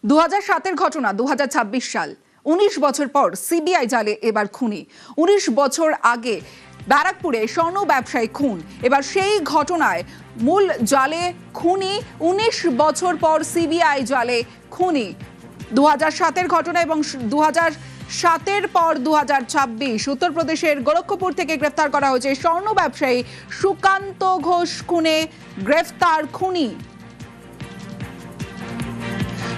2007-এর ঘটনা 2026 সাল 19 বছর পর সিবিআই জালে এবার খুনি। 19 বছর আগে ব্যারাকপুরে স্বর্ণ ব্যবসায়ী খুন, এবার সেই ঘটনায় মূল জালে খুনি। 19 বছর পর সিবিআই জালে খুনি। 2007-এর ঘটনা এবং 2007-এর পর 2026 উত্তরপ্রদেশের গোরক্ষপুর থেকে গ্রেফতার করা হয়েছে স্বর্ণ ব্যবসায়ী সুকান্ত ঘোষ খুনে গ্রেফতার খুনি।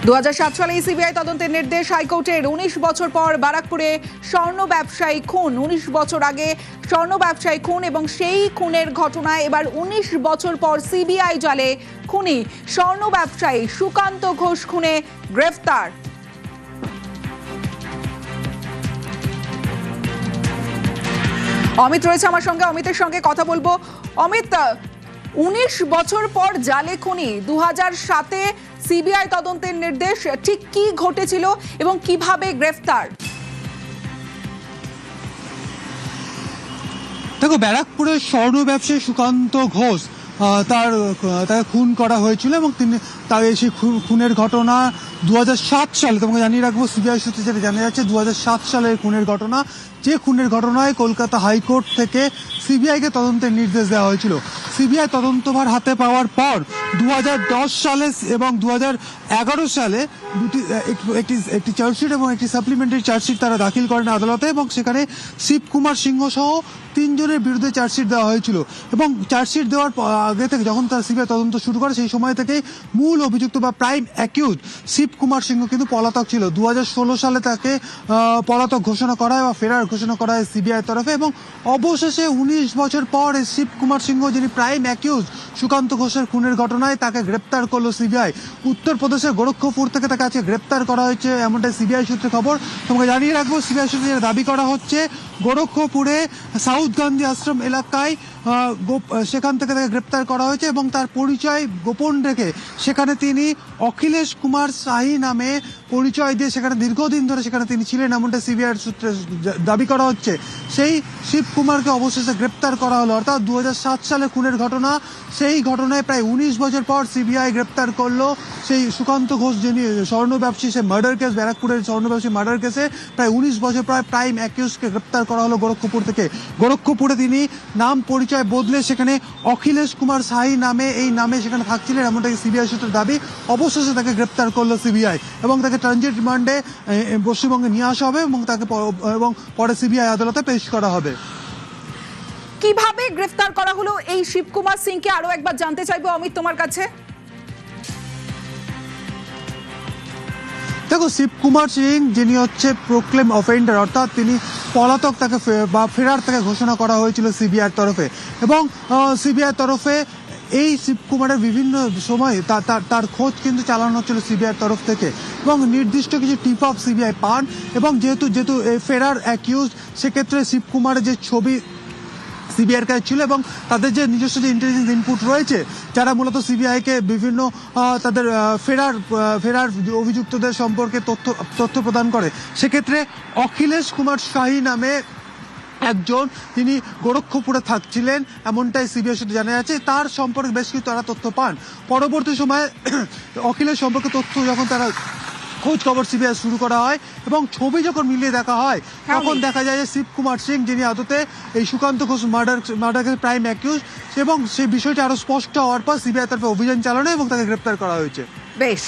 2007 সালে সিবিআই তদন্তের নির্দেশ হাইকোর্টের। 19 বছর পর ব্যারাকপুরে স্বর্ণ ব্যবসায়ী খুন। 19 বছর আগে স্বর্ণ ব্যবসায়ী খুন এবং সেই খুনের ঘটনায় এবার 19 বছর পর সিবিআই জালে খুনি স্বর্ণ ব্যবসায়ী সুকান্ত ঘোষ খুনে গ্রেফতার। অমিত রয়েছে আমার সঙ্গে, অমিতের সঙ্গে কথা বলবো। অমিত, 19 বছর পর জালে খুনি, 2007-এ সিবিআই তদন্তের নির্দেশ, ঠিক কি ঘটেছিল এবং কিভাবে গ্রেফতার? দেখো, ব্যারাকপুরের স্বর্ণ ব্যবসায়ী সুকান্ত ঘোষ তাকে খুন করা হয়েছিল এবং তিনি সেই খুনের ঘটনা 2007 সালে, তোমাকে জানিয়ে রাখবো সিবিআই সূত্রে যেটা জানা যাচ্ছে 2007 সালের খুনের ঘটনা, যে খুনের ঘটনায় কলকাতা হাইকোর্ট থেকে সিবিআইকে তদন্তের নির্দেশ দেওয়া হয়েছিল। সিবিআই তদন্তভার হাতে পাওয়ার পর 2010 সালে এবং 2011 সালে একটি চার্জশিট এবং একটি সাপ্লিমেন্টারি চার্জশিট তারা দাখিল করেন আদালতে এবং সেখানে শিবকুমার সিংহ সহ 3 জনের বিরুদ্ধে চার্জশিট দেওয়া হয়েছিল। এবং চার্জশিট দেওয়ার আগে থেকে যখন তার সিবিআই তদন্ত শুরু করে সেই সময় থেকেই মূল অভিযুক্ত বা প্রাইম অ্যাকিউজ শিবকুমার সিংহ কিন্তু পলাতক ছিল। 2016 সালে তাকে পলাতক ঘোষণা করা হয় বা ফেরার ঘোষণা করা হয় সিবিআই তরফে এবং অবশেষে 19 বছর পর শিবকুমার সিংহ, যিনি প্রাইম অ্যাকিউজ সুকান্ত ঘোষের খুনের ঘটনায়, তাকে গ্রেপ্তার করলো সিবিআই। উত্তরপ্রদেশের গোরক্ষপুর থেকে তাকে আজকে গ্রেপ্তার করা হয়েছে, এমনটাই সিবিআই সূত্রে খবর। তোমাকে জানিয়ে রাখবো সিবিআই সূত্রে দাবি করা হচ্ছে গোরক্ষপুরে সাউথ গান্ধী আশ্রম এলাকায় সেখান থেকে তাকে গ্রেপ্তার করা হয়েছে এবং তার পরিচয় গোপন রেখে সেখানে তিনি অখিলেশ কুমার শাহী নামে পরিচয় দিয়ে সেখানে দীর্ঘদিন ধরে সেখানে তিনি ছিলেন, এমনটা সিবিআই সূত্রে দাবি করা হচ্ছে। সেই শিবকুমারকে অবশেষে গ্রেপ্তার করা হলো, অর্থাৎ 2007 সালে খুনের ঘটনা, সেই ঘটনায় প্রায় 19 বছর পর সিবিআই গ্রেপ্তার করলো সেই সুকান্ত ঘোষ, যিনি স্বর্ণ ব্যবসায়ী, সে মার্ডার কেস, ব্যারাকপুরের স্বর্ণ ব্যবসায়ী মার্ডার কেসে প্রায় 19 বছর পর প্রাইম অ্যাকিউজকে গ্রেপ্তার করা হলো গোরক্ষপুর থেকে। গোরক্ষপুরে তিনি নাম পরিচয় বদলে সেখানে অখিলেশ কুমার শাহী নামে এই নামে সেখানে থাকছিলেন, এমনটাই সিবিআই সূত্রের দাবি। অবশেষে তাকে গ্রেপ্তার করলো সিবিআই এবং তাকে ট্রানজিট রিমান্ডে পশ্চিমবঙ্গে নিয়ে আসা হবে এবং তাকে পরে সিবিআই আদালতে পেশ করা হবে। কিভাবে গ্রেফতার করা হলো এই শিবকুমার সিংকে আরো একবার জানতে চাইবো অমিত তোমার কাছে। দেখো, শিবকুমার সিং যিনি হচ্ছে প্রোক্লেম অফেন্ডার, অর্থাৎ তিনি পলাতক, তাকে বা ফেরার তাকে ঘোষণা করা হয়েছিল সিবিআইয়ের তরফে এবং সিবিআইয়ের তরফে এই শিবকুমারের বিভিন্ন সময় তার খোঁজ কিন্তু চালানো হচ্ছিল সিবিআইয়ের তরফ থেকে এবং নির্দিষ্ট কিছু টিপ অফ সিবিআই পান এবং যেহেতু ফেরার অ্যাকিউজ, সেক্ষেত্রে শিবকুমারের যে ছবি সিবিআইয়ের কাছে ছিল এবং তাদের যে নিজস্ব যে ইন্টেলিজেন্স ইনপুট রয়েছে, যারা মূলত সিবিআইকে বিভিন্ন তাদের ফেরার অভিযুক্তদের সম্পর্কে তথ্য প্রদান করে, সেক্ষেত্রে অখিলেশ কুমার শাহী নামে একজন, তিনি গোরক্ষপুরে থাকছিলেন, এমনটাই সিবিআই সূত্রে জানা যাচ্ছে। তার সম্পর্কে বেশ কিছু তারা তথ্য পান। পরবর্তী সময়ে অখিলেশ সম্পর্কে তথ্য যখন তারা খোঁজ খবর সিবিআই শুরু করা হয় এবং ছবি যখন মিলিয়ে দেখা হয়, তখন দেখা যায় যে শিবকুমার সিং, যিনি আদতে এই Sukanta Ghosh murder prime accused, এবং সেই বিষয়টি আরো স্পষ্ট হওয়ার পর সিবিআই তরফে অভিযান চালানো এবং তাকে গ্রেপ্তার করা হয়েছে। বেশ।